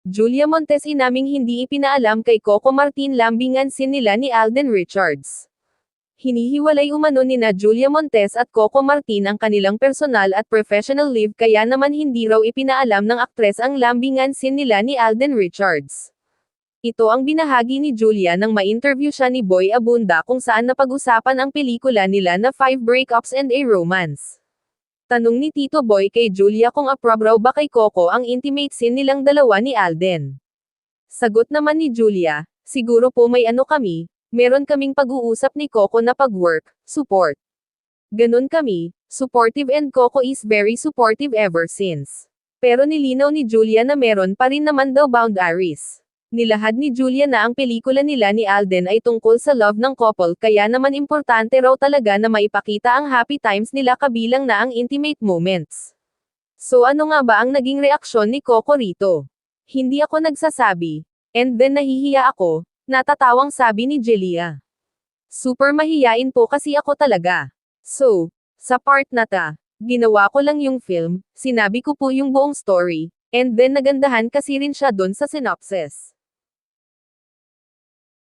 Julia Montes inaming hindi ipinaalam kay Coco Martin lambingan sin nila ni Alden Richards. Hinihiwalay umano nina Julia Montes at Coco Martin ang kanilang personal at professional life kaya naman hindi raw ipinaalam ng aktres ang lambingan sin nila ni Alden Richards. Ito ang binahagi ni Julia nang ma-interview siya ni Boy Abunda kung saan napag-usapan ang pelikula nila na 5 Breakups and a Romance. Tanong ni Tito Boy kay Julia kung approve raw ba kay Coco ang intimate scene nilang dalawa ni Alden. Sagot naman ni Julia, siguro po may ano kami, meron kaming pag-uusap ni Coco na pag-work, support. Ganon kami, supportive and Coco is very supportive ever since. Pero nilinaw ni Julia na meron pa rin naman daw boundaries. Nilahad ni Julia na ang pelikula nila ni Alden ay tungkol sa love ng couple kaya naman importante raw talaga na maipakita ang happy times nila kabilang na ang intimate moments. So ano nga ba ang naging reaksyon ni Coco rito? Hindi ako nagsasabi. And then nahihiya ako, natatawang sabi ni Julia. Super mahiyain po kasi ako talaga. So, sa part na ta, ginawa ko lang yung film, sinabi ko po yung buong story, and then nagandahan kasi rin siya dun sa synopsis.